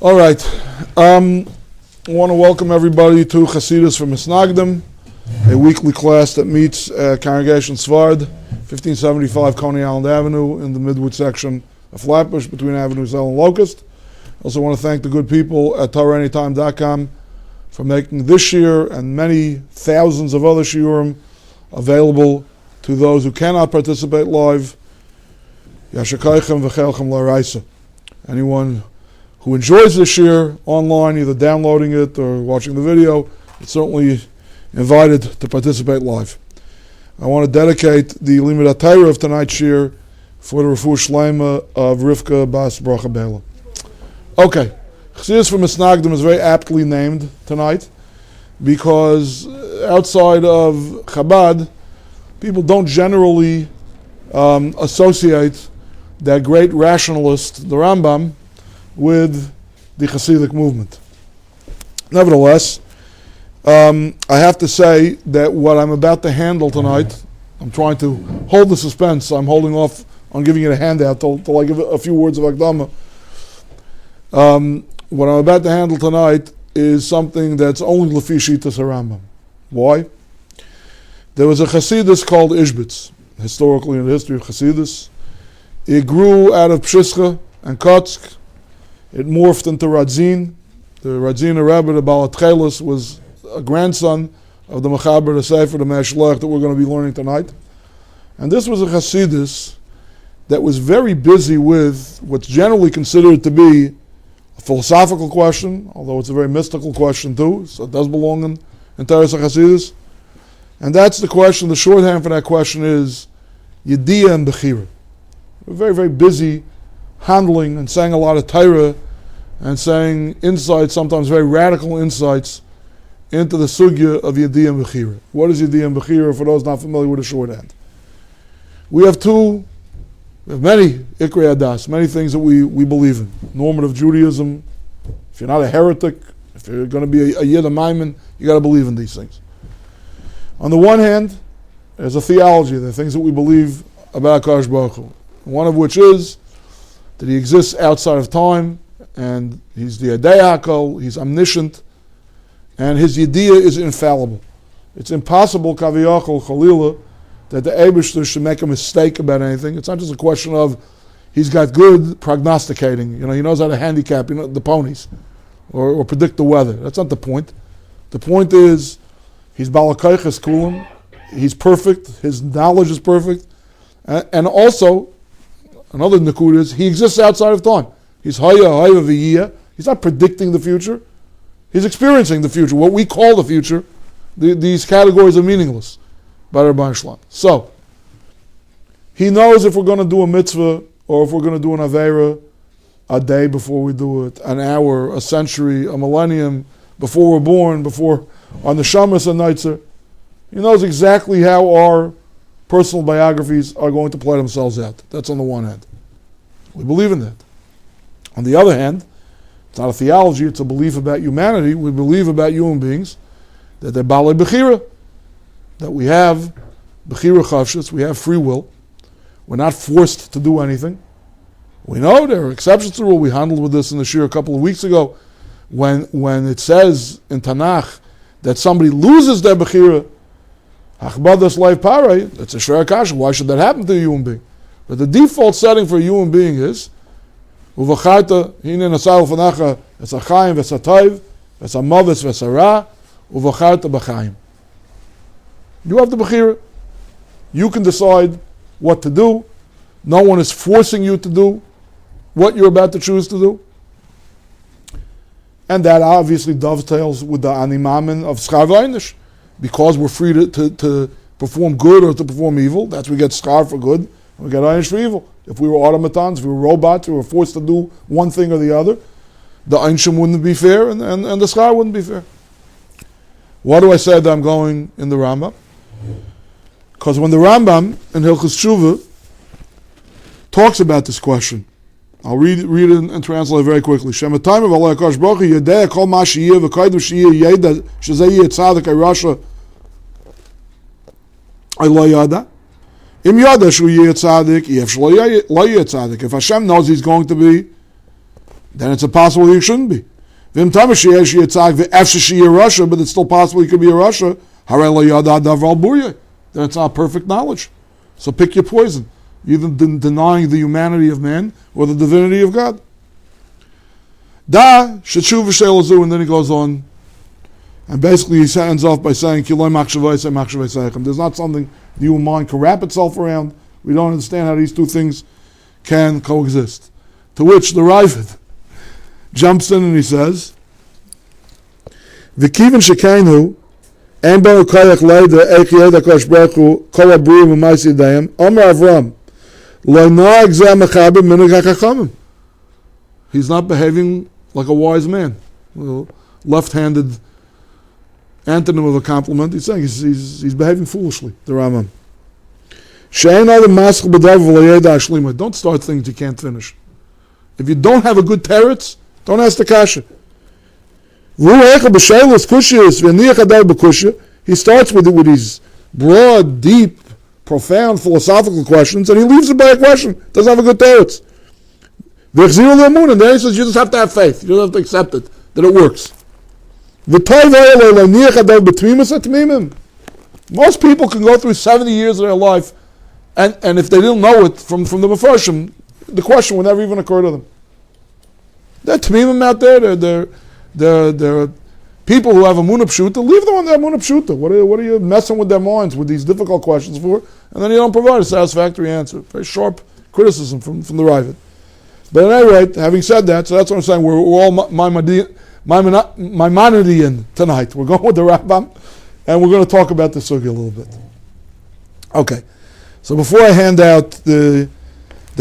All right. I want to welcome everybody to Chassidus from Misnagdim, a weekly class that meets at Congregation Schwartz, 1575 Coney Island Avenue in the Midwood section of Flatbush between Avenues L and Locust. I also want to thank the good people at TorahAnytime.com for making this year and many thousands of other shiurim available to those who cannot participate live. Yashakaychem v'chelchem l'raisa. Anyone who enjoys this year online, either downloading it or watching the video, is certainly invited to participate live. I want to dedicate the Limud HaTorah of tonight's year for the Refuah Shleima of Rivka Bas Bracha Bela. Okay, Chassidus from Misnagdim is very aptly named tonight because outside of Chabad, people don't generally associate that great rationalist, the Rambam, with the Hasidic movement. Nevertheless, I have to say that what I'm about to handle tonight, I'm trying to hold the suspense. I'm holding off on giving it a handout till I give a few words of Akdama. What I'm about to handle tonight is something that's only Lefi Shitas HaRambam. Why? There was a Chassidus called Ishbitz, historically in the history of Chassidus. It grew out of Pshischa and Kotsk. It morphed into Radzin. The Radzin Rabbi, the Baal Tchelis, was a grandson of the Mechaber, the Sefer, the Meshlech that we're going to be learning tonight. And this was a Chassidus that was very busy with what's generally considered to be a philosophical question, although it's a very mystical question too, so it does belong in Teres HaChassidus. And that's the question, the shorthand for that question is Yediyah and Bechira. We're very, very busy handling and saying a lot of Torah and saying insights, sometimes very radical insights, into the sugya of Yediyah and Bechira. What is Yediyah and Bechira for those not familiar with the shorthand? We have many Ikrei Adas, many things that we believe in. Normative Judaism, if you're not a heretic, if you're going to be a Yid, a Maimon, you got to believe in these things. On the one hand, there's a theology, there are things that we believe about HaKadosh Baruch Hu. One of which is that he exists outside of time, and he's the Yedei HaKol, he's omniscient, and his Yediyah is infallible. It's impossible, Kaviyachol, Chalila, that the Eibishter should make a mistake about anything. It's not just a question of he's got good prognosticating, he knows how to handicap the ponies, or predict the weather. That's not the point. The point is, he's Balakayches Kulam, he's perfect, his knowledge is perfect, and also, another nakud is, he exists outside of time. He's haya v'yiyah. He's not predicting the future. He's experiencing the future. What we call the future, these categories are meaningless by Rabbi Shlam. So, he knows if we're going to do a mitzvah, or if we're going to do an avera, a day before we do it, an hour, a century, a millennium, before we're born, before on the Shamas and Neitzer. He knows exactly how our personal biographies are going to play themselves out. That's on the one hand. We believe in that. On the other hand, it's not a theology, it's a belief about humanity. We believe about human beings that they're Balei Bechira, that we have Bechira Chavshus, we have free will. We're not forced to do anything. We know there are exceptions to the rule. We handled with this in the Shir a couple of weeks ago when it says in Tanakh that somebody loses their Bechira, Achbadas life paray, that's a shver kasha. Why should that happen to a human being? But the default setting for a human being is Uvacharta hine nasal fanacha es a chayim ves a tayv ves a mavis ves a ra uvacharta b'chayim. You have the bechira. You can decide what to do. No one is forcing you to do what you're about to choose to do. And that obviously dovetails with the animamin of schar v'einish. Because we're free to perform good or to perform evil, that's we get schar for good, and we get einish for evil. If we were automatons, if we were robots, we were forced to do one thing or the other, the einshim wouldn't be fair, and the schar wouldn't be fair. Why do I say that I'm going in the Rambam? Because when the Rambam in Hilchos Tshuva talks about this question, I'll read it and translate it very quickly. Shematayim of Allah HaKadosh Baruch Hu yedei kol ma sheyeh v'kaydu sheyeh yeda shezeh yeh tzadik rasha lo yada. Im yada shu yeh tzadik yef shlo yeh tzadik. If Hashem knows he's going to be then it's impossible you shouldn't be. V'im tamish yesh yitzag v'efshe she a Russia, but it's still possible you could be a Russia. Harei lo yada davar burya. Then it's not perfect knowledge. So pick your poison. Either denying the humanity of man or the divinity of God. Da shechuv v'shelazu, and then he goes on, and basically he ends off by saying, Kiloi machshavai seichem. There's not something the human mind can wrap itself around. We don't understand how these two things can coexist. To which the Ravid jumps in and he says, V'kivin shekainu ein bo koyach leida eich yeda kosh brachu kol abru v'maisi dayim Omer Avram lo noag zeh mechaber minhag hachachamim. He's not behaving like a wise man. Well, left-handed antonym of a compliment. He's saying he's behaving foolishly, the Rambam. Don't start things you can't finish. If you don't have a good teretz, don't ask the kasha. He starts with these broad, deep, profound philosophical questions, and he leaves it by a question. Doesn't have a good teretz. And then he says you just have to have faith. You don't have to accept it, that it works. Most people can go through 70 years of their life, and if they didn't know it from the Mefarshim, the question would never even occur to them. There are Tmimim out there. There are people who have a Munah Pshuta. Leave them on their Munah Pshuta. What are you messing with their minds with these difficult questions for? And then you don't provide a satisfactory answer. Very sharp criticism from the Ravid. But at any rate, having said that, so that's what I'm saying. We're all Maimonidean tonight. We're going with the Rambam, and we're going to talk about the sugya a little bit. Okay. So before I hand out the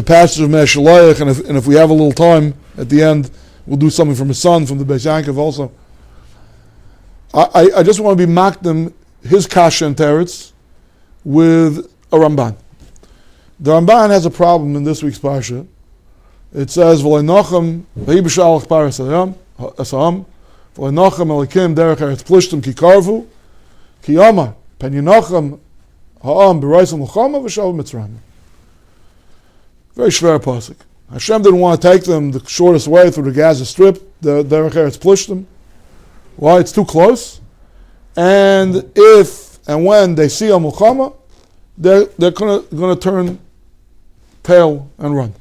passage of Meshalayach, and if we have a little time at the end, we'll do something from his son, from the Beis Yankov also. I just want to be Misnagdim his kasha and teretz with a Ramban. The Ramban has a problem in this week's parsha. It says, "V'loinochem v'hibishalach paras asam v'loinochem elikim derech eretz plishtim ki karvu ki yomar pen yinochem ha'am b'roisam l'chama v'shav mitzrayim." Very shver pasuk. Hashem didn't want to take them the shortest way through the Gaza Strip, the derech eretz plishtim. Why? It's too close. And if and when they see a mulchama, they're going to turn pale and run.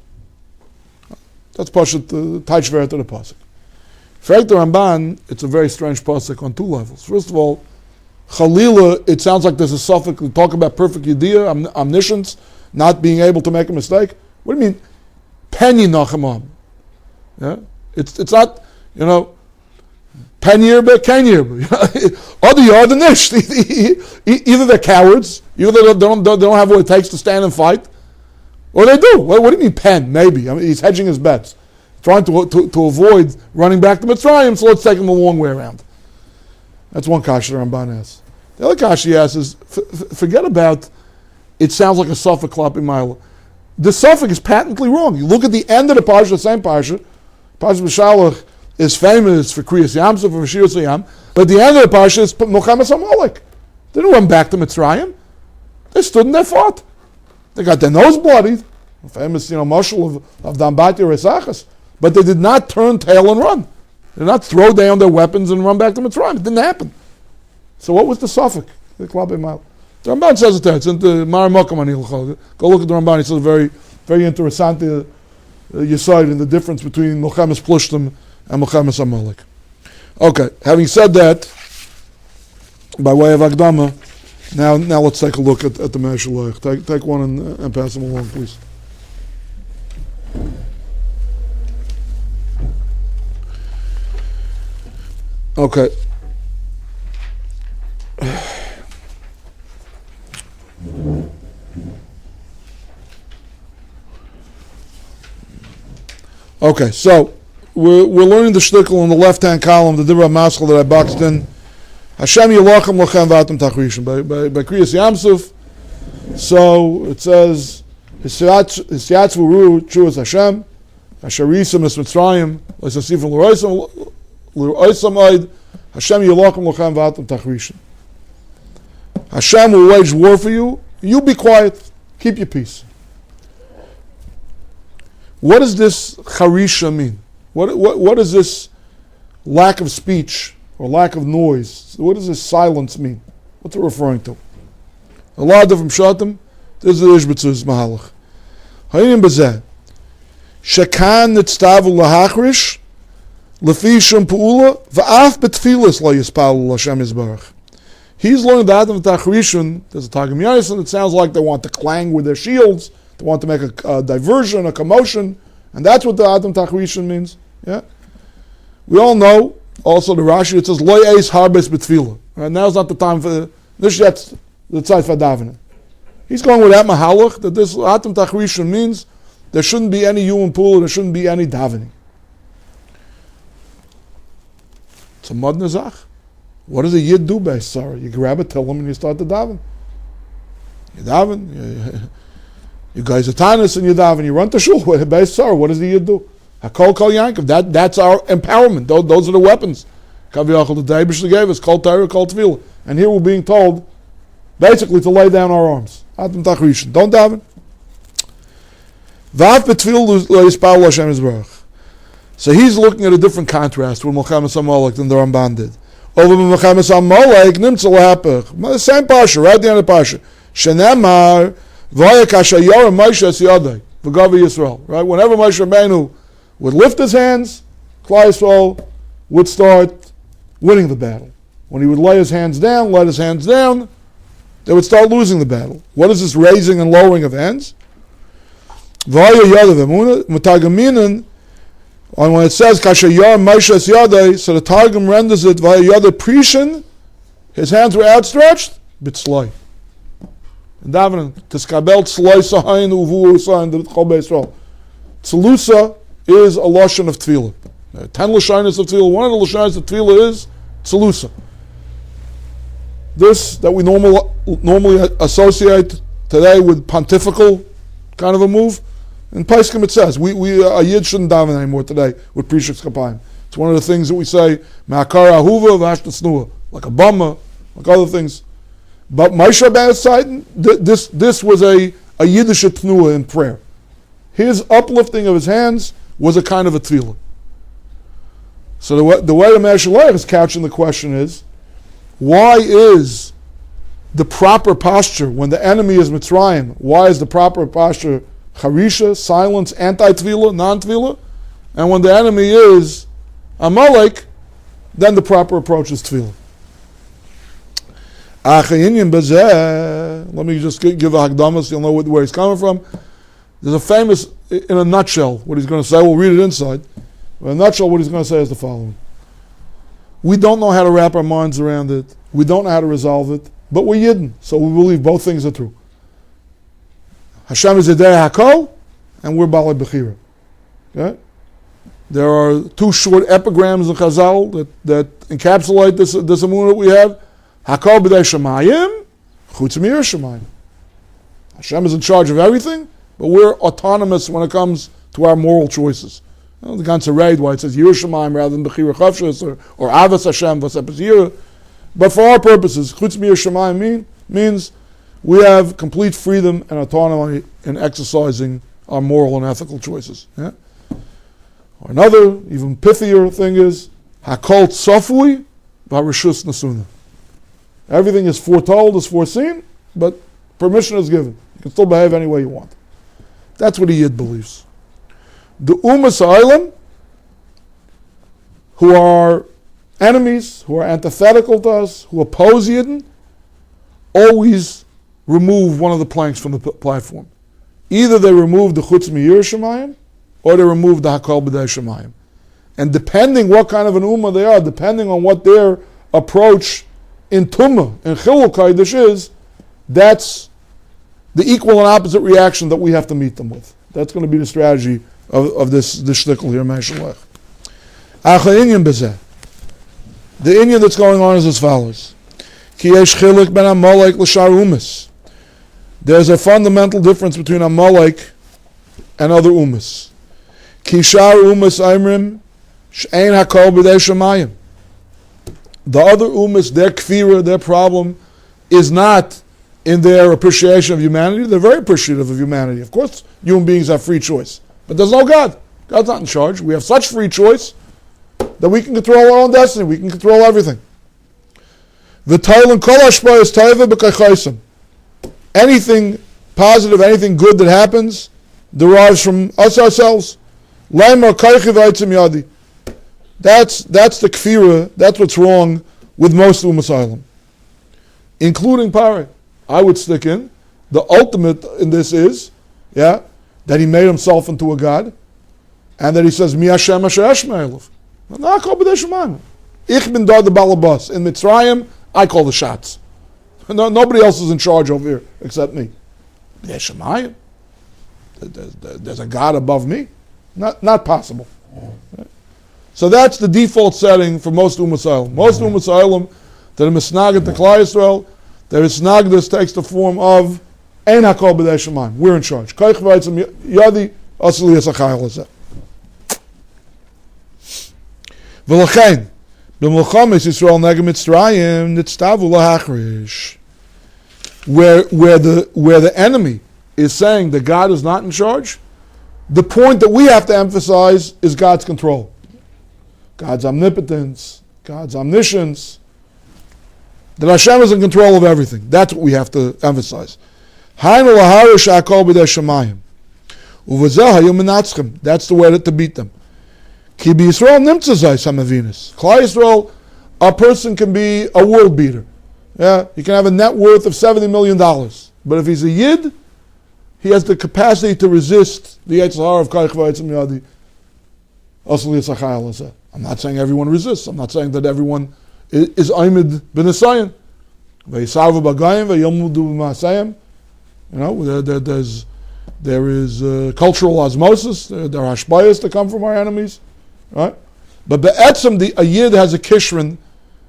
That's Pashat Taichver to the pasuk. For the Ramban, it's a very strange pasuk on two levels. First of all, Chalila, it sounds like there's a suffix. We talk about perfect yediyah, omniscience, not being able to make a mistake. What do you mean? Penny nachamam. Yeah, it's not, penyer but kenyer. Other yard than this. Either they're cowards, either they don't have what it takes to stand and fight, or they do. What do you mean pen? Maybe. I mean, he's hedging his bets, trying to avoid running back to Mitzrayim. So let's take him a long way around. That's one kasha Ramban has. The other kasha he has is forget about. It sounds like a suffix klapi mila. The suffix is patently wrong. You look at the end of the parsha, the same parsha. Parsha B'Shalach is famous for Kriyas Yamsuf, for Shir Yam, but the end of the parsha is Muhammad Amalek. They didn't run back to Mitzrayim. They stood and they fought. They got their nose bloodied, the famous, mashal of Dambatya Resachas, but they did not turn tail and run. They did not throw down their weapons and run back to Mitzrayim. It didn't happen. So what was the suffix? The Ramban says it there. It's in the Mar Mokam Anil. Go look at the Ramban. He says very, very interesting Yesod in the difference between Milchemes Plushtim and Milchemes Amalek. Okay, having said that, by way of Akdama, now let's take a look at the Meshalayach. Take one and pass them along, please. Okay. Okay, so we're learning the shtickle in the left-hand column, the Dibra Maskal that I boxed in. Hashem Yelochem Lochem Vatam Tachrishim by Kriyas Yamsuf. So it says Hisyatz Vuru Chuas Hashem Hasharisam Es Mitzrayim L'Sasifim L'Oisam Oid Hashem Yelochem Lochem Vatam Tachrishim. Hashem will wage war for you. You be quiet. Keep your peace. What does this charisha mean? What is this lack of speech or lack of noise? What does this silence mean? What's it referring to? A lot of different shatim. This is the Ishbitz's mahalach. Ha'inim bezeh. Shekan nitztavu lahachrish lefi shem pu'ula va'af betfilas lo yispalu l'Hashem yisbarach. He's learned the Adam Tachrishon. There's a Targum Yarison. It sounds like they want to clang with their shields. They want to make a diversion, a commotion. And that's what the Adam Tachrishon means. Yeah. We all know, also the Rashi, it says, Lo eis harbes betfila. Right? Now's not the time for this yet the tzeit for davening. He's going with that mahalach, that this Adam Tachrishon means there shouldn't be any human pool, there shouldn't be any davening. It's a mud nezach. What does a yid do, Beis Sarah? You grab a tillum and you start to daven. You daven, you guys are tanis and you daven, you run to shul. Beis Sarah, what does the yid do? Hakol kol yankov. That's our empowerment. Those are the weapons. Kaviyachol the Deibishter gave us, kol Torah, kol tefillah. And here we're being told, basically, to lay down our arms. Atam tachrishin. Don't daven. Vav betfil lo yispal Hashem yisbarach. So he's looking at a different contrast with Melchamas Amalek than the Ramban did. Over Melchamas Amalek, nimtzel hapech. The same pasha, right at the end of the pasha. Shenemar v'ayek hashayar Moshe es yadai v'gavi Yisrael. Right, whenever Moshe Rabbeinu would lift his hands, Klal Yisrael would start winning the battle. When he would lay his hands down, let his hands down, they would start losing the battle. What is this raising and lowering of hands? V'ayek yadav mutagaminan. And when it says Kashayar Moshe es yadai, so the Targum renders it via yada prishin, his hands were outstretched, bitzloi. And davening, tiskabel tzloi sahayin uvu sahayin d'chol be'Yisrael. Tzelusa is a lashon of tefillah. 10 lashonos of tefillah. One of the lashonos of tefillah is tzelusa. This that we normally associate today with pontifical kind of a move. In Paiskim it says, a Yid shouldn't daven anymore today with Prishik Kapayim. It's one of the things that we say, Ma'akar ahuva v'ashta snua, like a bummer, like other things. But Moshe Rabbeinu's side, this was a Yiddish tnua in prayer. His uplifting of his hands was a kind of a tefillah. So the way the Mashalach is couching the question is, why is the proper posture when the enemy is Mitzrayim? Why is the proper posture Charisha, silence, anti-tvila, non-tvila? And when the enemy is Amalek, then the proper approach is tvila. Let me just give a hagdama so you'll know where he's coming from. There's a famous, in a nutshell, what he's going to say. We'll read it inside. But in a nutshell, what he's going to say is the following. We don't know how to wrap our minds around it. We don't know how to resolve it. But we're Yidden, so we believe both things are true. Hashem is Yedei HaKol, and we're Balei Bechira. Okay? There are two short epigrams in Chazal that encapsulate this emunah that we have. HaKol B'dei Shemayim, Chutz Mir Shemayim. Hashem is in charge of everything, but we're autonomous when it comes to our moral choices. You know, the ganze Reid, why it says Yir Shemayim rather than Bechira Chavshus or Avas Hashem V'Sepes Yira. But for our purposes, Chutz Mir Shemayim means we have complete freedom and autonomy in exercising our moral and ethical choices. Yeah? Or another, even pithier thing is, Hakol Tzafui V'Harishus Nasuna. Everything is foretold, is foreseen, but permission is given. You can still behave any way you want. That's what a Yid believes. The Umas Ha'olam, who are enemies, who are antithetical to us, who oppose Yidden, always remove one of the planks from the platform. Either they remove the Chutz Me'ir Shemayim, or they remove the Hakol B'dei Shemayim. And depending what kind of an Ummah they are, depending on what their approach in Tumah, in Chilul Kodesh is, that's the equal and opposite reaction that we have to meet them with. That's going to be the strategy of this shtickle here, Mashalach. Acha Inyan Bezeh. The Inyan that's going on is as follows. Ki yesh chilik ben Amalek l'shar umas. There's a fundamental difference between Amalek and other umas. Ki shar umas aimrim she'ein hakol b'dei shemayim. The other umas, their kfira, their problem, is not in their appreciation of humanity. They're very appreciative of humanity. Of course, human beings have free choice. But there's no God. God's not in charge. We have such free choice that we can control our own destiny. We can control everything. Anything positive, anything good that happens derives from us ourselves. That's the kfira, that's what's wrong with most Umm including Pare. I would stick in, the ultimate in this is, that he made himself into a god, and that he says, Mi Hashem asher eshma elov. Ich bin da the balabas. In Mitzrayim, I call the shots. Nobody else is in charge over here except me. There's a God above me? Not possible. So that's the default setting for most Umm Most Umm that are Misnagdim to Klal Yisrael, their Misnagdim takes the form of Ein HaKol B'dei Shemayim. We're in charge. Koich v'aitzim yadi asli yisachayel hazeh. V'lachein b'milchames Yisrael negem Mitzrayim nitztavu lahachrish. Where the enemy is saying that God is not in charge, the point that we have to emphasize is God's control. God's omnipotence, God's omniscience, that Hashem is in control of everything. That's what we have to emphasize. That's the way to beat them. Klal Yisrael, a person can be a world beater. Yeah, he can have a net worth of $70 million. But if he's a Yid, he has the capacity to resist the Yetzer Hara of Koich v'Eitzim Yadi. I'm not saying everyone resists. I'm not saying that everyone is Aymed ben Esayin. V'yisarvu b'gayim v'yilmudu b'ma'asayim. There is cultural osmosis. There are hashbayas that come from our enemies, right? But be'etzem, a Yid has a kishrin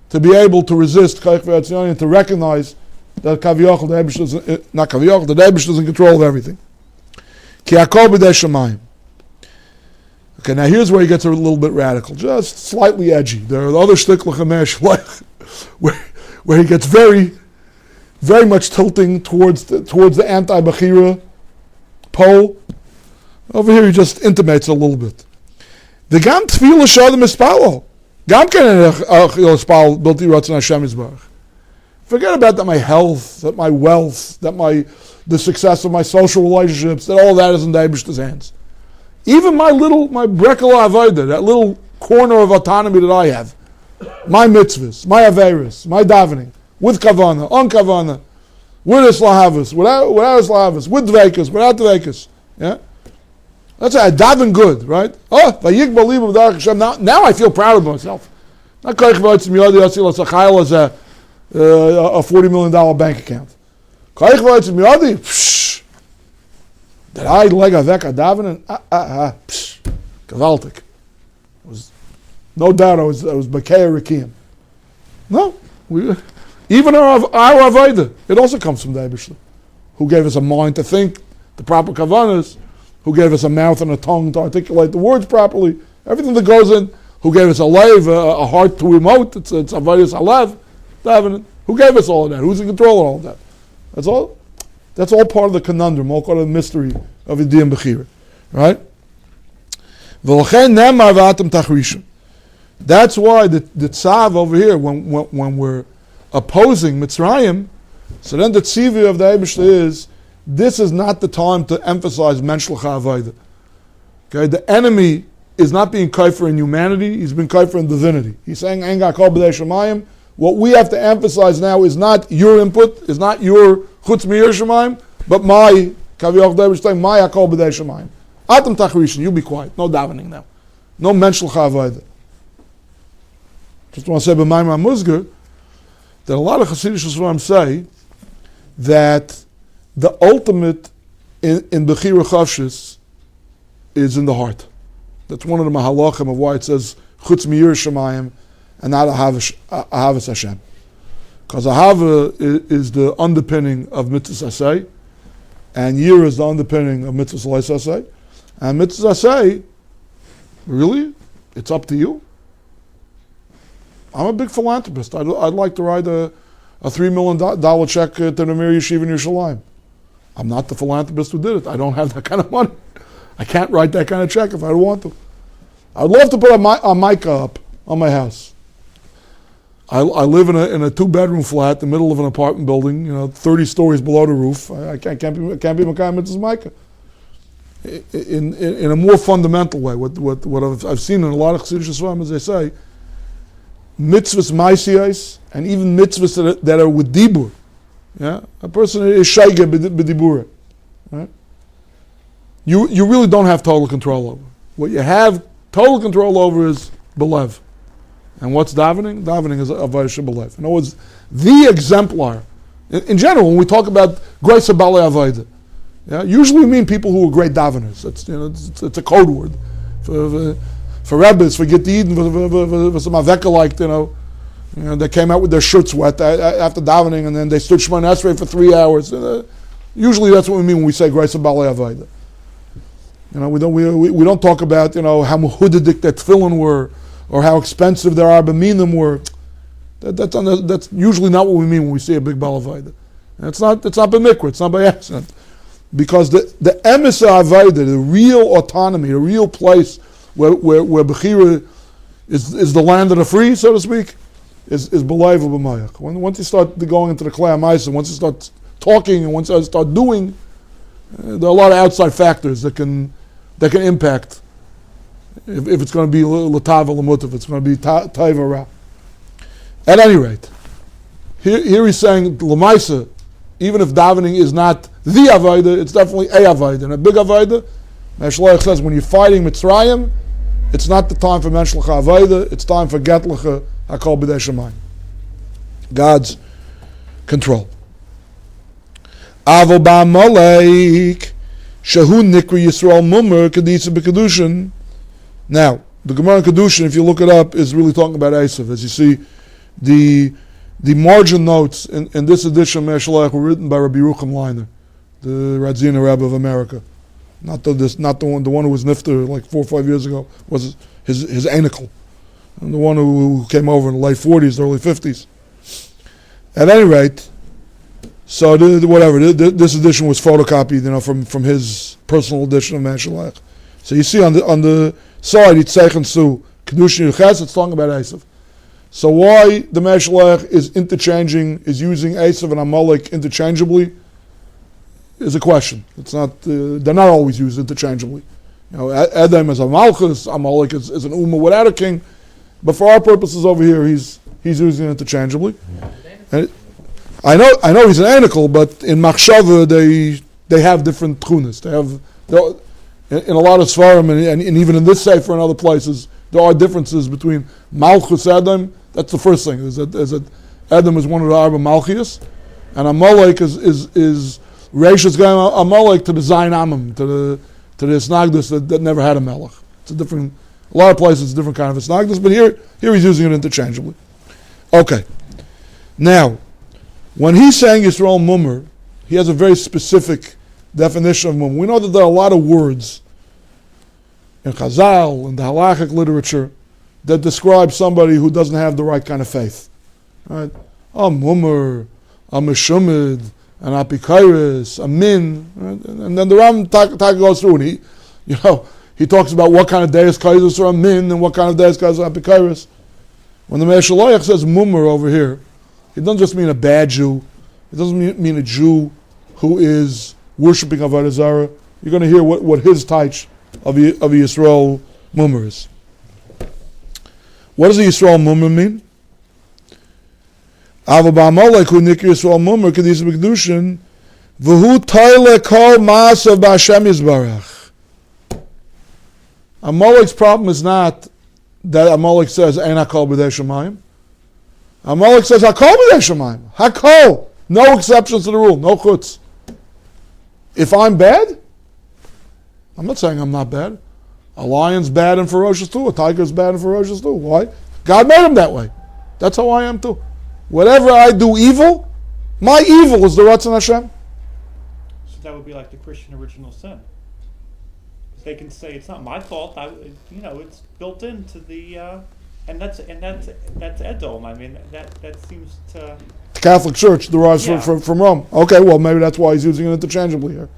to be able to resist Koich v'Eitzim Yadi and to recognize that the Eibush is in control of everything. Ki hakol b'dei shemayim. Okay, now here's where he gets a little bit radical, just slightly edgy. There are other shtick where he gets very, very much tilting towards the anti-Bechira pole. Over here he just intimates a little bit. The gam tefillah shadam ispalo. Gam ken ispalo bilti ratzon Hashem yisbarach. Forget about that my health, that my wealth, that the success of my social relationships, that all that is in the Eibishter's hands. Even my brekala avodah, that little corner of autonomy that I have, my mitzvahs, my averis, my davening, with kavana, on kavana, with islahavas, without islahavas, with dveikas, without dveikas. Yeah, that's I daven good, right? Oh, vayik b'libav b'darach Hashem. Now I feel proud of myself. Not koich v'aitzim yodi yasil asachayil as a $40 million bank account. Koich v'aitzim yodi. That I leg a vek a davening, gewaltig. No doubt I was Bakei Rikiim. No, even our Avodah, it also comes from the Eibishter, who gave us a mind to think the proper kavanas, who gave us a mouth and a tongue to articulate the words properly, everything that goes in, who gave us a leiv, a heart to emote, it's Avodas Halev, davening. Who gave us all of that? Who's in control of all of that? That's all. That's all part of the conundrum, all part of the mystery of Yidiyam Bechira, right? That's why the tzav over here, when we're opposing Mitzrayim, so then the tzivi of the Eibishter is, this is not the time to emphasize menshlecha avodah. Okay, the enemy is not being kaifer in humanity; he's been kaifer in divinity. He's saying, "Ein hakol b'dei shemayim." What we have to emphasize now is not your input, is not your chutz miyir shemayim, but my kaviyach Eibishter, my hakol b'dei shemayim. Atam tachrishin, you be quiet. No davening now. No menshlecha avodah. Just want to say b'mayim muzgar that a lot of Chassidus Shurim say that the ultimate in Bechira Chavshis is in the heart. That's one of the mahalachim of why it says chutz miyir shemayim and not ahavas Hashem. Because ahava is the underpinning of mitzvahs asay, and yir is the underpinning of mitzvahs leis asay. And mitzvahs asay, really, it's up to you. I'm a big philanthropist. I'd like to write a $3 million check to the Mir Yeshiva in Yerushalayim. I'm not the philanthropist who did it. I don't have that kind of money. I can't write that kind of check if I don't want to. I'd love to put a mic up on my house. I live in a 2-bedroom flat, in the middle of an apartment building, 30 stories below the roof. I can't be Mekayim Mitzvahs Micah. In a more fundamental way, what I've seen in a lot of Chassidus Svarim, as they say, mitzvahs ma'asiyos and even mitzvahs that are with dibur. Yeah, a person is shayge b'dibura. Right? You really don't have total control over. What you have total control over is belev. And what's davening? Davening is avodah shebelev. In other words, the exemplar. In general, when we talk about grace of balei avodah, yeah, usually we mean people who are great daveners. It's a code word for rabbis, for Gittin, for some aveka like they came out with their shirts wet after davening, and then they stood Shemona Esrei for 3 hours. Usually, that's what we mean when we say grace of balei avodah. We don't talk about how mehudadik their tefillin were, or how expensive their arba minim were. That's usually not what we mean when we say a big balei avodah. And it's not b'mikra, it's not by accident. Because the emes avodah, the real autonomy, the real place where Bechira is the land of the free, so to speak, is b'leiv u'b'mayach. Once you start going into the klei ha'maisa, once you start talking, and once you start doing, there are a lot of outside factors that can impact if it's going to be l'tav or l'mutav, if it's going to be taiv or ra. At any rate, here he's saying l'maisa, even if davening is not the avodah, it's definitely a avodah. And a big avodah, Meshloach says, when you're fighting Mitzrayim, it's not the time for Menshlecha avodah, it's time for Getlecha Hakol B'dei Shemayim. God's control. Avo ba'amalek, shehu nikri Yisrael mummer, kadisa b'kedushin. Now, the Gemara in Kedushin, if you look it up, is really talking about Esav. As you see, the margin notes in this edition of Meshloach were written by Rabbi Yerucham Leiner, the Radzina Rabbi of America. Not the one who was nifter like 4 or 5 years ago, was his anicle. And the one who came over in the late 40s, early 50s. At any rate, so this edition was photocopied, from his personal edition of Meshloach. So you see on the side, it's Seichen Su, Kedushin Yuches, it's talking about Esav. So why the Meshloach is using Esav and Amalek interchangeably is a question. It's not. They're not always used interchangeably. Edom is a Malchus, Amalek is an Ummah without a king. But for our purposes over here, he's using it interchangeably. And I know he's an anicle, but in Machshava they have different tchunas. In a lot of Svarim and even in this Sefer and other places, there are differences between Malchus Edom. That's the first thing. Is that Edom is one of the Arba Malchias, and Amalek is Reishis going Amalek to the Zayin Amim, to the Misnagdim that never had a Melech. It's a lot of places it's a different kind of Misnagdim, but here he's using it interchangeably. Okay. Now, when he's saying Yisrael Mummer, he has a very specific definition of Mummer. We know that there are a lot of words in Chazal, in the halachic literature, that describe somebody who doesn't have the right kind of faith. Right? A mummer, a meshumid, an apikairis, a min, right? And then the Ram goes through and he talks about what kind of deis kairos are a min and what kind of deis kairos are apikairis. When the Meshloach says mummer over here, it doesn't just mean a bad Jew. It doesn't mean a Jew who is worshipping Avodah Zarah. You're going to hear what his taich of Yisrael mummer is. What does a Yisrael mummer mean? Ava ba'amalek hu nikri Yisrael mummer kadisa b'kedushin v'hu toile kol ma'asav b'Hashem Yisbarach. Amalek's problem is not that Amalek says ein hakol b'dei shemayim. Amalek says hakol b'dei shemayim. Hakol. No exceptions to the rule. No chutz. If I'm bad, I'm not saying I'm not bad. A lion's bad and ferocious too. A tiger's bad and ferocious too. Why? God made him that way. That's how I am too. Whatever I do evil, my evil is the Ratzon Hashem. So that would be like the Christian original sin. They can say it's not my fault. It's built into the, and that's Edom. I mean, that seems to. The Catholic Church derives from Rome. Okay, well maybe that's why he's using it interchangeably here.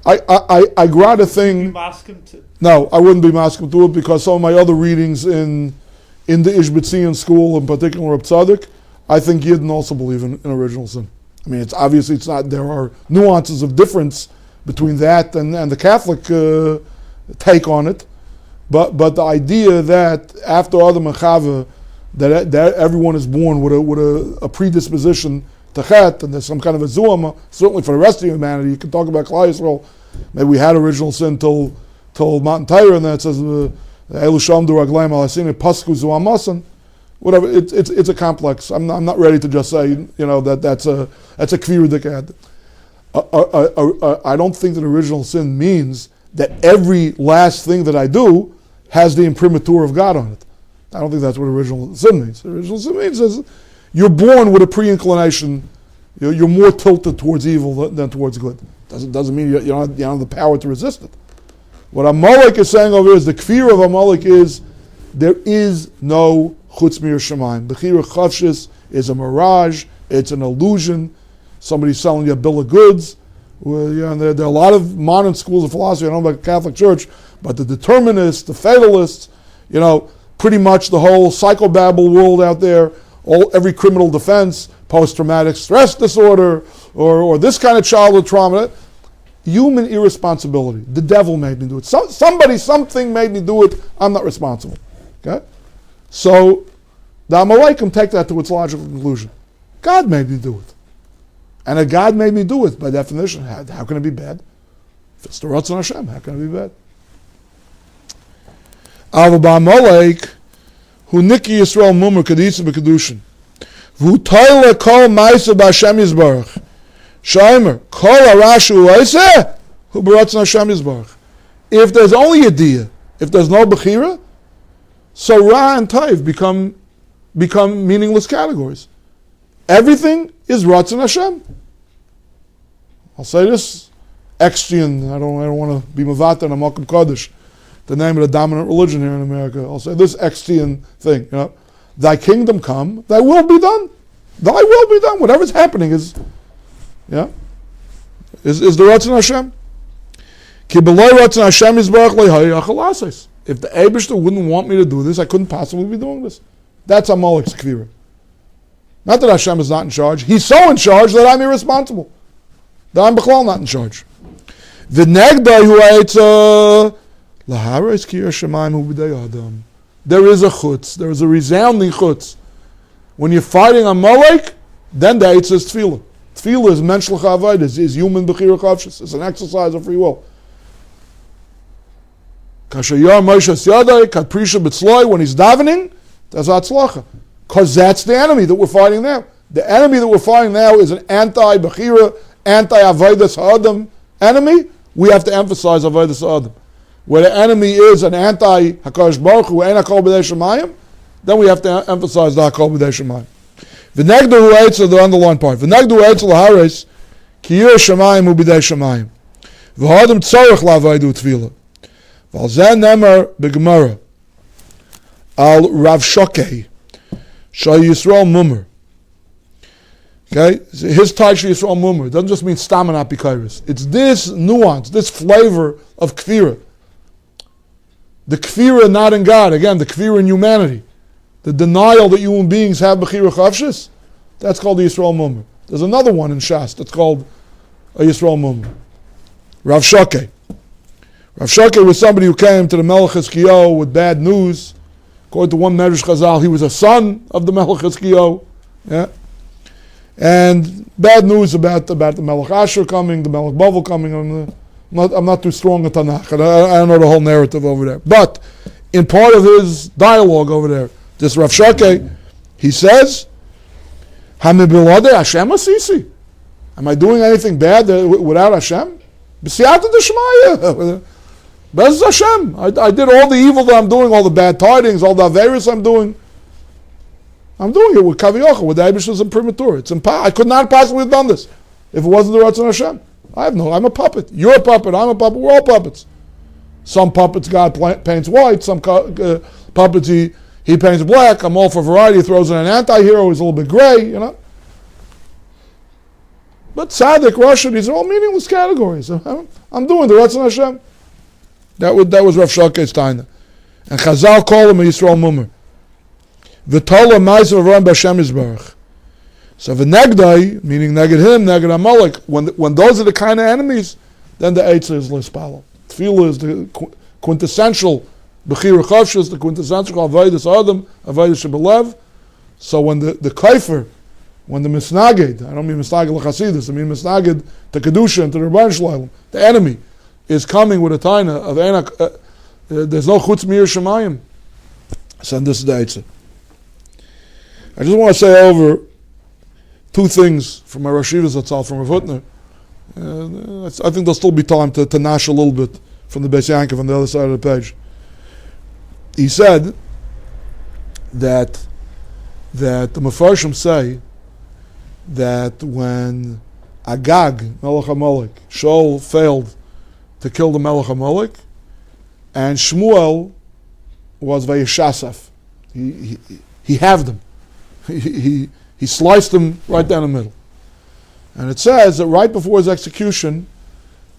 I got a thing. Maskim to No, I wouldn't be masking to it because some of my other readings in the Ishbitzian school, in particular Reb Tzaddik, I think Yidden also believe in original sin. I mean, it's obviously it's not. There are nuances of difference between that and the Catholic take on it, but the idea that after Adam and Chava, that everyone is born with a predisposition to chet, and there's some kind of a zuama. Certainly for the rest of humanity, you can talk about Klal Yisrael. Maybe we had original sin till Mount Tyre, and then it says Elu Shamdu Raglaim Al Hasin Pasku Zuamasan. Whatever, it's a complex. I'm not ready to just say that's a kvir dikad. I don't think that original sin means that every last thing that I do has the imprimatur of God on it. I don't think that's what original sin means. Original sin means is you're born with a pre-inclination. You're more tilted towards evil than towards good. Doesn't mean you don't have the power to resist it. What Amalek is saying over here is the kvir of Amalek is there is no chutz mir shemaim. Bechira chavshis is a mirage. It's an illusion. Somebody's selling you a bill of goods. There are a lot of modern schools of philosophy. I don't know about the Catholic Church, but the determinists, the fatalists, pretty much the whole psychobabble world out there. Every criminal defense, post-traumatic stress disorder, or this kind of childhood trauma. Human irresponsibility. The devil made me do it. Something made me do it. I'm not responsible. Okay? So the Amalekim take that to its logical conclusion. God made me do it. And if God made me do it, by definition, how can it be bad? If it's the Ratzon Hashem, how can it be bad? Ava ba'Amalek, hu niki Yisrael mumar kaditza b'kedushin. V'hu toile kol ma'isa b'Hashem Yisbarach. Shaimer, kol arashu u'aiseh, hu b'Ratzon Hashem Yisbarach. If there's only a dia, if there's no bechira, so Ra and Taiv become meaningless categories. Everything is Ratzon Hashem. I'll say this, Extian, I don't want to be Mavata and Malcolm Kaddish, the name of the dominant religion here in America. I'll say this Extian thing, thy kingdom come, thy will be done. Thy will be done. Whatever's happening is the Ratzon Hashem. Ki b'lo Ratzon Hashem Yisbarach le'hay achal ases. If the Eibishter wouldn't want me to do this, I couldn't possibly be doing this. That's Amalek's kvira. Not that Hashem is not in charge. He's so in charge that I'm irresponsible. That I'm b'chlal not in charge. V'negdai hu ha'etza laharais ki yashamayim hu b'dei adam. There is a chutz. There is a resounding chutz. When you're fighting Amalek, then the etza is tefillah. Tefillah is menshlich avodah, is human b'chira chavshis. It's an exercise of free will. Kashayar Moshe's Yadai, Kadprisha B'tzloi, when he's davening, that's Atzlacha. Because that's the enemy that we're fighting now. The enemy that we're fighting now is an anti-Bechira, anti-Avodas Ha'adam enemy. We have to emphasize Avodas Ha'adam. Where the enemy is an anti-HaKadosh Baruch Hu, and HaKol B'dei Shemayim, then we have to emphasize the HaKol B'dei Shemayim. V'negdu Hu'etz, the underlined part. V'negdu Hu'etz l'hares, ki yir Shemayim hu B'dei Shemayim. V'ha'adam tzorech la'avaydu tefillah. Val zeh nemer b'gemara al Rav Shokei Shal Yisrael Mumar. Okay, his Taj Yisrael Mumar doesn't just mean stamanat b'kairis. It's this nuance, this flavor of kfira. The kfira not in God, again, the kfira in humanity, the denial that human beings have b'chira chavshis. That's called the Yisrael Mumar. There's another one in Shas that's called a Yisrael Mumar. Rav Shokei. Rav Shokei was somebody who came to the Melech Chizkiyahu with bad news. According to one Medrash Chazal, he was a son of the Melech Chizkiyahu. Yeah? And bad news about the Melech Asher coming, the Melech Bavel coming. I'm not too strong in Tanakh. I don't know the whole narrative over there. But in part of his dialogue over there, this Rav Shokei, he says, Hamibilade Hashem Asisi. Am I doing anything bad without Hashem? B'siyata d'shmaya. Bez Hashem. I did all the evil that I'm doing, all the bad tidings, all the averis I'm doing. I'm doing it with Kaviyachah, with the Eibishter's imprimatur. I could not possibly have done this if it wasn't the Ratzon Hashem. I'm a puppet. You're a puppet. I'm a puppet. We're all puppets. Some puppets God paints white. Some puppets he paints black. I'm all for variety. He throws in an anti-hero who's a little bit gray, But tzaddik, rasha, these are all meaningless categories. I'm doing the Ratzon Hashem. That was Rav Shakai's taina. And Chazal call him a Yisrael Mummer. V'tola ma'aser of Ram B'Hashem Yisbarach. So v'negdai, meaning neged him, neged Amalek, when those are the kind of enemies, then the Eitzah is l'spalo. Tefillah is the quintessential Bechira Chavshus, the quintessential Avodas Adam, Avodas Shebelev. So when the Kaifer, when the Misnagid, I don't mean Misnagid l'Chassidus, I mean Misnagid to Kedusha and to the Rabbi Shalom, the enemy is coming with a taina of Enak, there's no Chutz Mir Shemayim. So this is the Eitzah. I just want to say over two things from my Rosh Yeshiva Zatzal, from Rav Hutner. I think there'll still be time to gnash a little bit from the Beis Yankov on the other side of the page. He said that the Mefarshim say that when Agag, Melech HaMolek, Shaul failed to kill the Melech HaMolek, and Shmuel was Vayishasaf. He halved him. He sliced him right down the middle. And it says that right before his execution,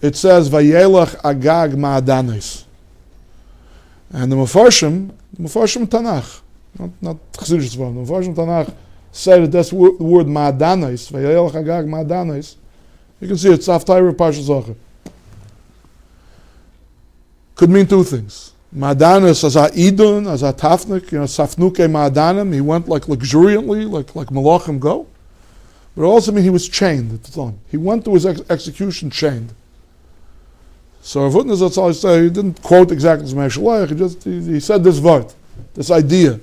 it says Vayelach Agag Ma'adanis. And the Mefarshim Tanakh, not Chassidus, the Mefarshim Tanakh say that that's the word Ma'adanis, Vayelach Agag Ma'adanis. You can see it's Aftaira Parsha Zocher. Could mean two things. Ma'adanis as a idun, as a tafnik, safnuke ma'adanim, he went like luxuriantly, like malachim go. But it also means he was chained at the time. He went to his execution chained. So Rav Hutner Zatzal say, he didn't quote exactly the Meshalech, he said this word, this idea,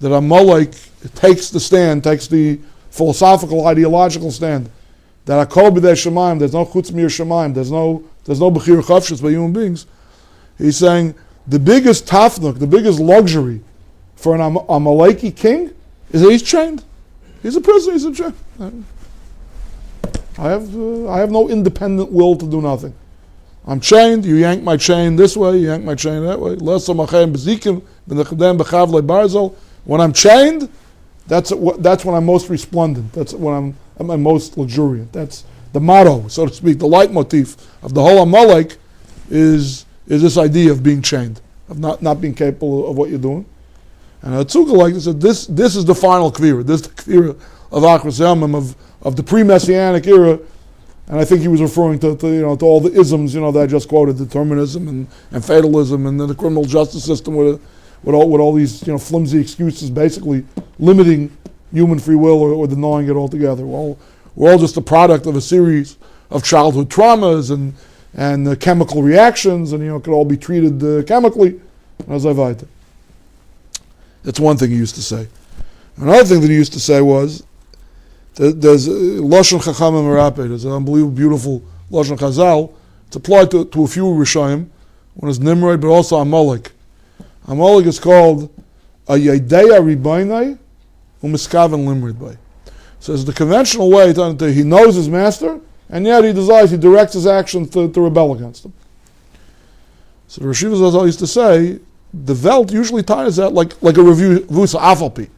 that Amalek takes the stand, takes the philosophical, ideological stand, that Akol b'dei Shemaim, there's no Chutz Mir Shemaim, there's no Bechir Chavshus by human beings. He's saying, the biggest tafnuk, the biggest luxury for an Amaleki king is that he's chained. He's a prisoner, he's a chain. I have no independent will to do nothing. I'm chained, you yank my chain this way, you yank my chain that way. When I'm chained, that's when I'm most resplendent. That's when I'm most luxuriant. That's the motto, so to speak, the leitmotif of the whole Amalek is this idea of being chained, of not being capable of what you're doing. And Atzuka like this, this is the final kvira. This is the kvira of Achros Yamim, of the pre-Messianic era. And I think he was referring to all the isms, that I just quoted, determinism and fatalism, and then the criminal justice system with all these flimsy excuses, basically limiting human free will or denying it altogether. We're all just a product of a series of childhood traumas and chemical reactions, and could all be treated chemically. As I weiter. That's one thing he used to say. Another thing that he used to say was there's Lashon Chacham Merape. There's an unbelievable, beautiful Lashon Chazal. It's applied to a few Rishayim. One is Nimrod, but also Amalek. Amalek is called a Yedeya Ribainai Umiskaven Limrid Bay. So it's the conventional way he knows his master, and yet he directs his actions to rebel against him. So the Rosh Yeshiva used to say, the Welt usually ties that like a review Vusa Afalpi.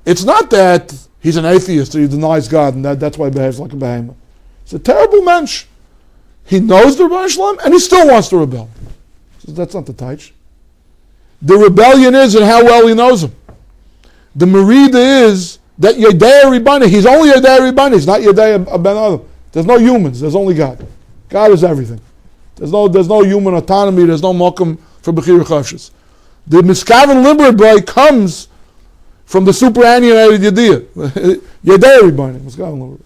It's not that he's an atheist or he denies God and that's why he behaves like a behemoth. He's a terrible mensch. He knows the Rebbe Shalom and he still wants to rebel. So that's not the taich. The rebellion is in how well he knows him. The merida is that Yedei Ribana, he's only Yedei Ribana, he's not Yedei Ben Adam. There's no humans, there's only God. God is everything. There's no human autonomy, there's no mokum for Bechir Chavshus. The Miskaven Limber comes from the superannuated Yediyah. Yedei Ribana, Miskaven Limber.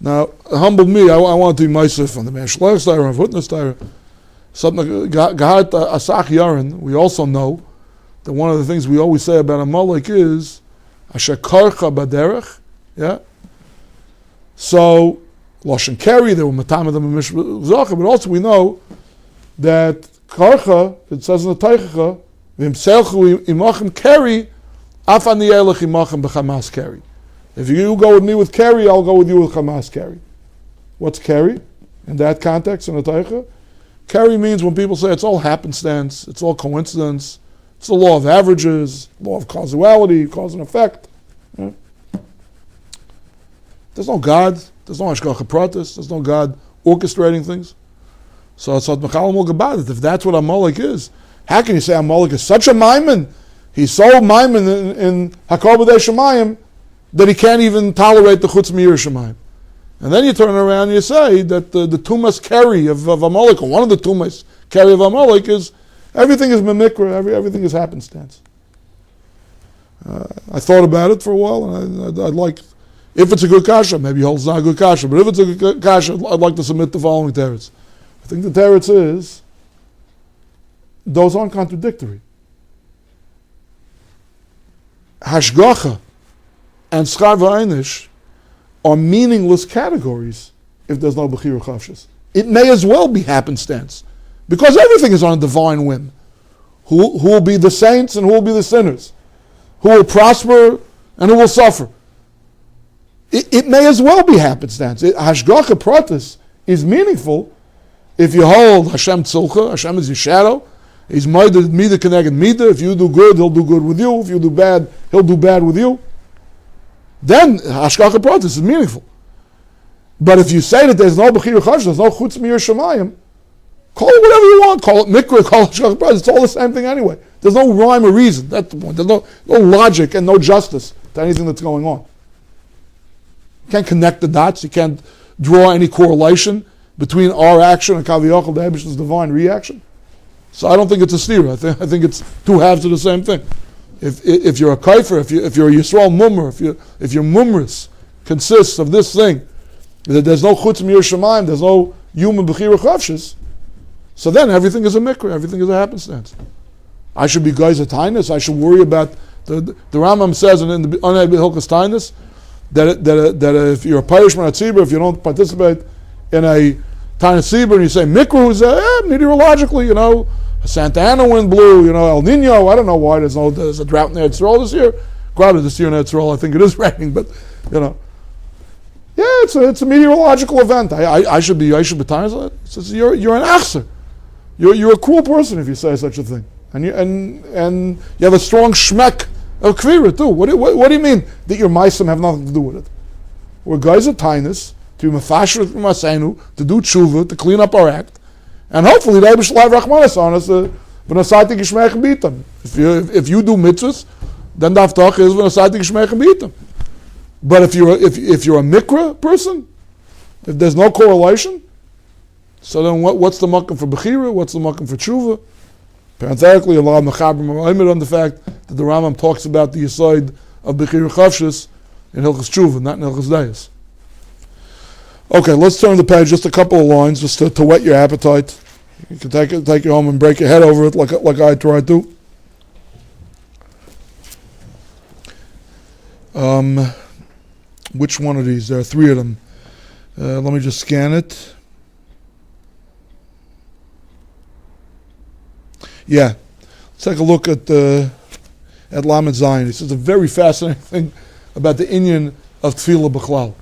Now, humble me, I want to be myself on the Meshalech Stira, Rav Hutner Stira. Something Gahat Asach Yarin, we also know that one of the things we always say about Amalek is Asher Karcha Baderech. Yeah? So, Lashon Keri, they were Matamadim and Mishzacha, but also we know that Karcha, it says in the Teichacha, V'imselchu imachem Keri, Af ani elech imachem b'chamas Keri. If you go with me with Keri, I'll go with you with Chamas Keri. What's Keri? In that context, in the Teichacha? Keri means when people say it's all happenstance, it's all coincidence, it's the law of averages, law of causality, cause and effect. Yeah? There's no God. There's no Hashgacha Pratis. There's no God orchestrating things. So it's not Mechalem Gabadet. If that's what Amalek is, how can you say Amalek is such a Maimon? He's so Maimon in Hakol B'dei Shemayim that he can't even tolerate the Chutz Meir Shemayim. And then you turn around and you say that the Tumas Keri of Amalek, or one of the Tumas Keri of Amalek, is everything is Mimikra, everything is happenstance. I thought about it for a while, and I'd like, if it's a good kasha, maybe it's not a good kasha, but if it's a good kasha, I'd like to submit the following teretz. I think the teretz is, those aren't contradictory. Hashgacha and Schar v'Einish are meaningless categories if there's no Bechira Chavshis. It may as well be happenstance, because everything is on a divine whim. Who will be the saints and who will be the sinners? Who will prosper and who will suffer? It may as well be happenstance. Hashgacha Pratis is meaningful if you hold Hashem Tzilcha, Hashem is your shadow. He's Mida Keneged Mida. If you do good, He'll do good with you. If you do bad, He'll do bad with you. Then Hashgacha Pratis is meaningful. But if you say that there's no Bechira Chavshis, there's no Chutz Meir Shemayim, call it whatever you want. Call it Mikra, call it Hashgacha Pratis. It's all the same thing anyway. There's no rhyme or reason. That's the point. There's no logic and no justice to anything that's going on. You can't connect the dots. You can't draw any correlation between our action and Kaviyachal, the Eibishter's divine reaction. So I don't think it's a stira. I think it's two halves of the same thing. If you're a kaifer, if you're a Yisrael mummer, if your mumris consists of this thing, that there's no chutz mir shemaim, there's no human bechira chavshis, so then everything is a mikra, everything is a happenstance. I should be guys at tainus. I should worry about the Rambam says in the Unable Hilchas Tainus that if you're a parishman at Tzibur, if you don't participate in a Tainus Tzibur and you say mikra, meteorologically, Santa Ana wind blew, El Nino. I don't know why there's a drought in the Etzrol this year. Granted, this year in Etzrol, I think it is raining, but it's a meteorological event. I should be tired of it. Says you're an achser. You're a cruel person if you say such a thing, and you have a strong shmek of kvira too. What do you mean that your meisim have nothing to do with it? We're guys at tainus to be mefasher from Masenu, to do tshuva, to clean up our act. And hopefully, the Rabbi Rachmanis on us, v'nasati gishmeich bitam. If you do mitzvahs, then the haftach is v'nasati gishmeich bitam. But if you're a mikra person, if there's no correlation, so then what's the makom for bechira? What's the makom for tshuva? Parenthetically, Allah mechaber ma'amid on the fact that the Rambam talks about the yesod of bechira chavshis in Hilchas Tshuva, not in Hilchas Dayas. Okay, let's turn the page, just a couple of lines, just to whet your appetite. You can take it home and break your head over it like I tried to. Which one of these? There are three of them. Let me just scan it. Yeah, let's take a look at Lamed Zayin. He says a very fascinating thing about the inyan of Tefillah B'chlal.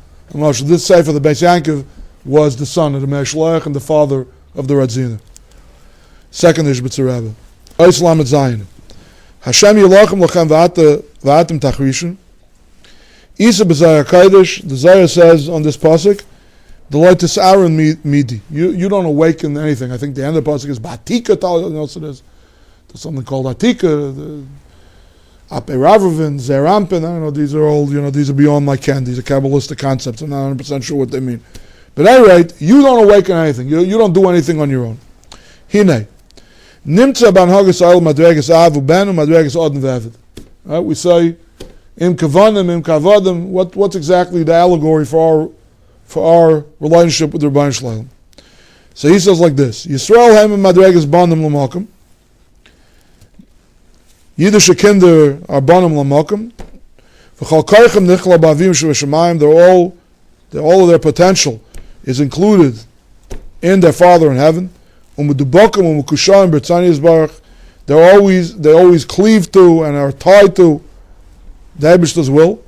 This Sefer, the Beis Yankov, was the son of the Meir Shlech and the father of the Radzina. Second Ishbitzer Rabbi. Ois Lamed Zayin. Hashem Yilachem Lachem V'atem Tachrishin. Isa B'Zayar Kodesh, the Zayar says on this pasuk, the light is Aaron Midi. You don't awaken anything. I think the end of the pasuk is Batika, there's something called Atika, Ape Ravavin, Zerampin, I don't know, these are all, these are beyond my ken. These are Kabbalistic concepts. I'm not 100% sure what they mean. But at any rate, you don't awaken anything. You don't do anything on your own. Hine. Nimtza ban hagas ayl madregas avu benu madregas odin ve'avid. Right? We say, im kavanim, im kavadim. What's exactly the allegory for our relationship with the Rabbi Shalom? So he says like this, Yisrael hem im madregas banim l'malkum. Yiddish kinder are banim l'malkum. V'chal karchem nichla b'avim shev'shamayim. All of their potential is included in their Father in heaven. Umudubakim umukushayim b'tzani yisbarach. They always cleave to and are tied to the Eibishter's will.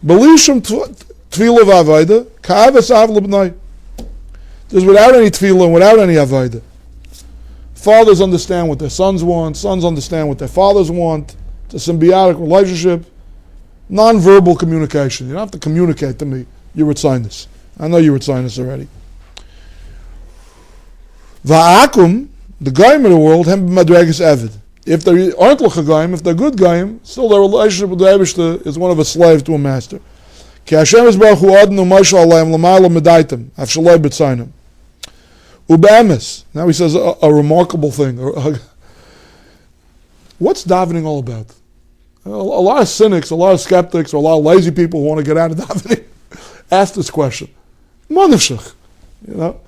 Belishim tefillah v'avayda ka'aves av l'bnai. There's without any tefillah and without any avayda. Fathers understand what their sons want. Sons understand what their fathers want. It's a symbiotic relationship. Non-verbal communication. You don't have to communicate to me you would sign this. I know you would sign this already. Va'akum, the Goyim of the world, hem b'madregas Evid. If they aren't l'chagayim, if they're good Goyim, still their relationship with the Eibishter is one of a slave to a master. Ki Hashem Yisbarach hu adnu mashal alayim l'mayla medaitem, af shaloi b'tzainim. Ube'emes. Now he says a remarkable thing. What's davening all about? A lot of cynics, a lot of skeptics, or a lot of lazy people who want to get out of davening ask this question. Manavshach. You know?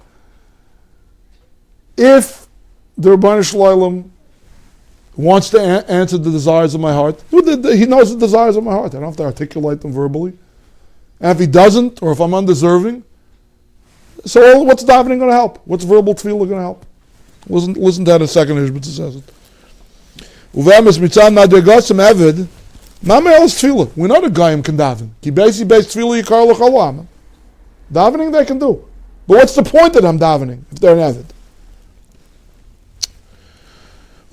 If the Rabbi Shalom wants to answer the desires of my heart, he knows the desires of my heart. I don't have to articulate them verbally. And if he doesn't, or if I'm undeserving, so what's davening going to help? What's verbal tefillah going to help? Listen to that in a second. Ishbitz says it. Uve'emes mitzad madregasim Evid, mama elas tefillah. We know the Goyim can daven. Ki beisi beis tefillah yikar l'cholam. Davening they can do. But what's the point that I'm davening if they're an Evid?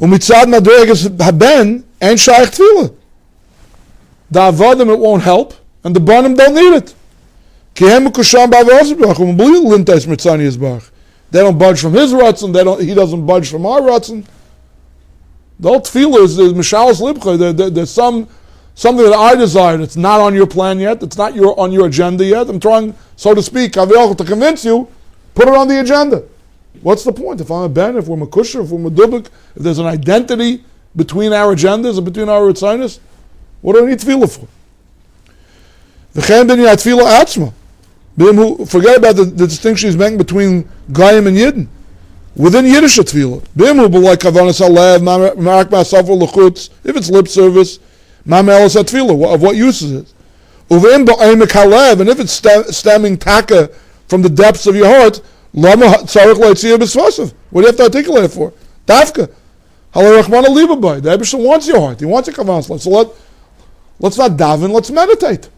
Umitzad madregas haben and shaykh tefillah. The avodim it won't help, and the banim don't need it. They don't budge from his ratzon. He doesn't budge from our ratzon. The whole tefillah is mishalas libcha. There's something that I desire that's not on your plan yet. It's not on your agenda yet. I'm trying, so to speak, to convince you. Put it on the agenda. What's the point? If I'm a ben, if we're makusher, if we're medubik, if there's an identity between our agendas and between our ritzaynus, what do I need tefillah for? V'chein ben yat tefillah atzma. Forget about the distinction he's making between Goyim and Yidden. Within Yiddish tefillah, if it's lip service, of what use is it? And if it's stemming taka from the depths of your heart, what do you have to articulate it for? Dafka. The Eibishter wants your heart. He wants your kavanah. So let's not daven, let's meditate.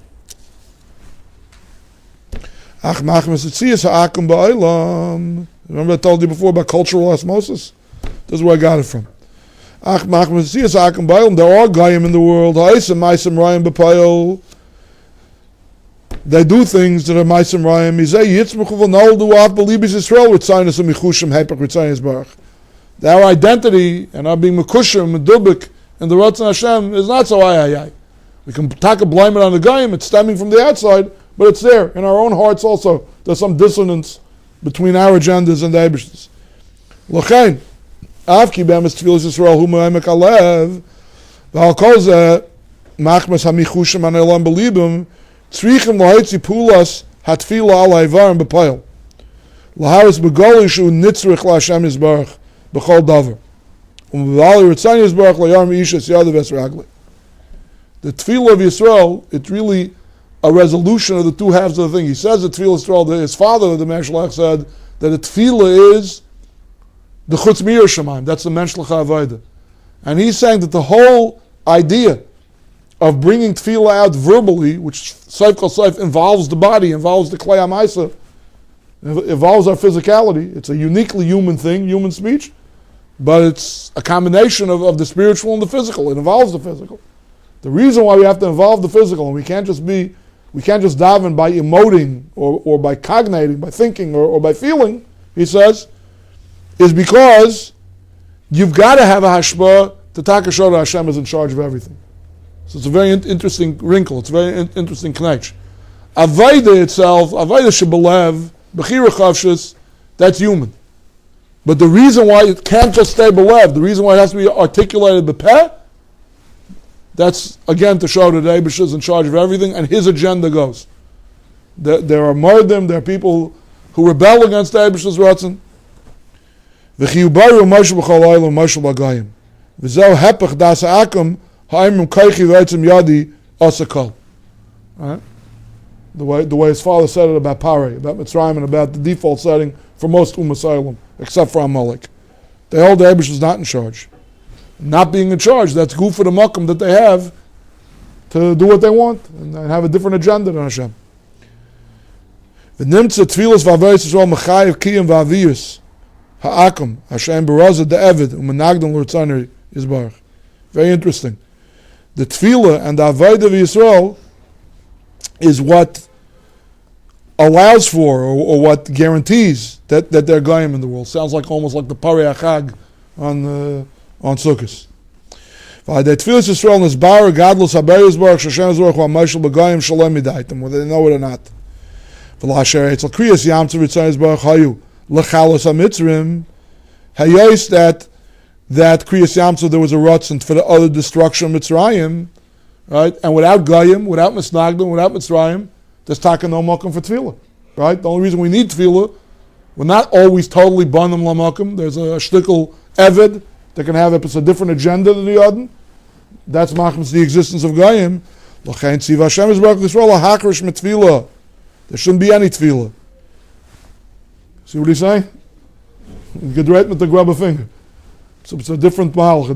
Remember I told you before about cultural osmosis? This is where I got it from. There are Goyim in the world. They do things that are Maisim Rayim. Our identity and our being Mekushim and Dubik and the Ratzon Hashem is not so aye. We can take a blame it on the Goyim, it's stemming from the outside, but it's there. In our own hearts also, there's some dissonance between our agendas and the Eibishter's. L'chein, Avki b'emes tefillas Yisrael hu me'emek alev, v'al kol zeh machmas hamichushim an elam belibim, tzrichim l'haitzi pulas hatfila al haivarim b'payil. L'haris begoli shu nitzrich l'Hashem Yisbarach b'chol davar. U'v'ali ritzani Yisbarach l'yarm ishas yadav es ragli. The tefillah of Yisrael, it's really a resolution of the two halves of the thing. He says the tefillah Yisrael, his father, the Meshlach, said that the tefillah is the chutz mir shemaim. That's the Meshlach Avodah. And he's saying that the whole idea of bringing tefillah out verbally, which Seif Kol Seif involves the body, involves the klei hamaisa, involves our physicality. It's a uniquely human thing, human speech, but it's a combination of the spiritual and the physical. It involves the physical. The reason why we have to involve the physical, and we can't just daven by emoting or by cognating, by thinking or by feeling, he says, is because you've got to have a hashpah to takashor Hashem is in charge of everything. So it's a very interesting wrinkle. It's a very interesting connection. Avodah itself, Avodah shebelev, bechira chavshus, that's human. But the reason why it can't just stay belev, the reason why it has to be articulated bepeh, that's, again, to show that Eibush is in charge of everything, and his agenda goes. There are mardim, there are people who rebel against Eibish's ratzon. V'chiyubaru Moshe b'chol olam Moshe b'gayim. V'zeu hepech das ha'akum ha'imrim kaichi v'etzim yadi asakol. The way his father said it about Parei, about Mitzrayim, and about the default setting for most Umas Olam, except for Amalek. They hold the Eibush is not in charge. Not being in charge, that's good for the makom that they have to do what they want and have a different agenda than Hashem. V'nimtza tefillas v'avayis Yisrael mechayev kiyam v'aviyus ha'akum Hashem b'razah de'evid u'menagdom l'ritzanei Yisbarach. Very interesting. The tefillah and the avodah of Yisrael is what allows for, or what guarantees that they're goyim in the world. Sounds like almost like the Parei HaChag on Sukkot. Whether they know it or not. That Kriyas Yamtov there was a rutzin for the other destruction of Mitzrayim, right? And without Goyim, without Misnagdim, without Mitzrayim, there's taka no makom for tefillah, right? The only reason we need tefillah, we're not always totally banim lamakom. There's a shtickle eved that can have a different agenda than the Yadin. That's machmas the existence of Goyim. L'chein tziv Hashem is baruch Yisrael hakrish mitfillah. There shouldn't be any tefillah. See what he's saying? You get right with the grab a finger. So it's a different malach,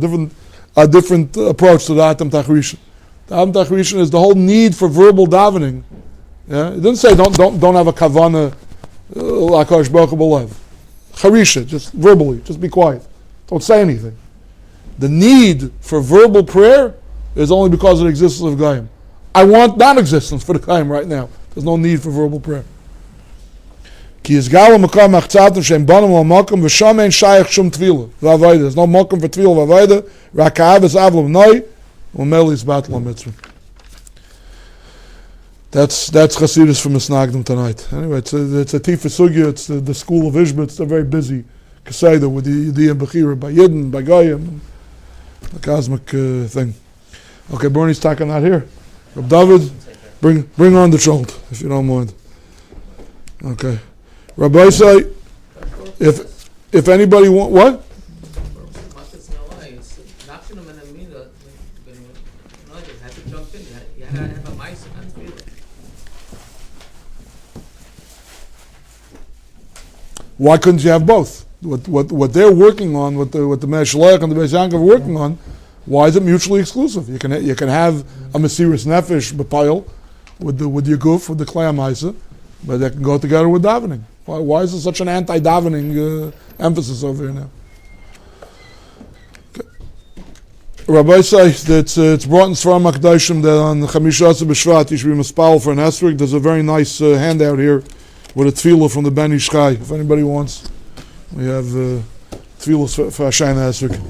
a different approach to the Atam Tachrishin. The Atam Tachrishin is the whole need for verbal davening. Yeah, it didn't say don't have a kavana l'akadosh baruch hu b'lev. Charisha, just verbally, just be quiet. Don't say anything. The need for verbal prayer is only because of the existence of Goyim. I want non-existence for the Goyim right now. There's no need for verbal prayer. There's no makom for tefillah v'avayda. Rakav is avlam noi, umeli is batla mitzvah. That's Chassidus from Misnagdim tonight. Anyway, it's a tifa sugya. It's the school of Ishbitz. They're very busy. Kaseda with the Yidiyah Bechira by Yidden, by Goyim, the cosmic thing. Okay, Bernie's talking out here. Rabbi Dovid, bring on the child if you don't mind. Okay. Rabbi say, if anybody want what? Why couldn't you have both? What they're working on, what the Meshalech and the Beis Yaakov are working on, why is it mutually exclusive? You can have a Mesiris Nefesh b'payil with your goof, with the Klei HaMaisa, but they can go together with davening. Why is there such an anti-davening emphasis over here now? Okay. Rabbi says that it's brought in Svar Makdashim that on the Chamisha Asa B'Shvat you should be mispal for an esrog. There's a very nice handout here with a tefillah from the Ben Ish Chai. If anybody wants, we have tefillahs for Hashanah esrog.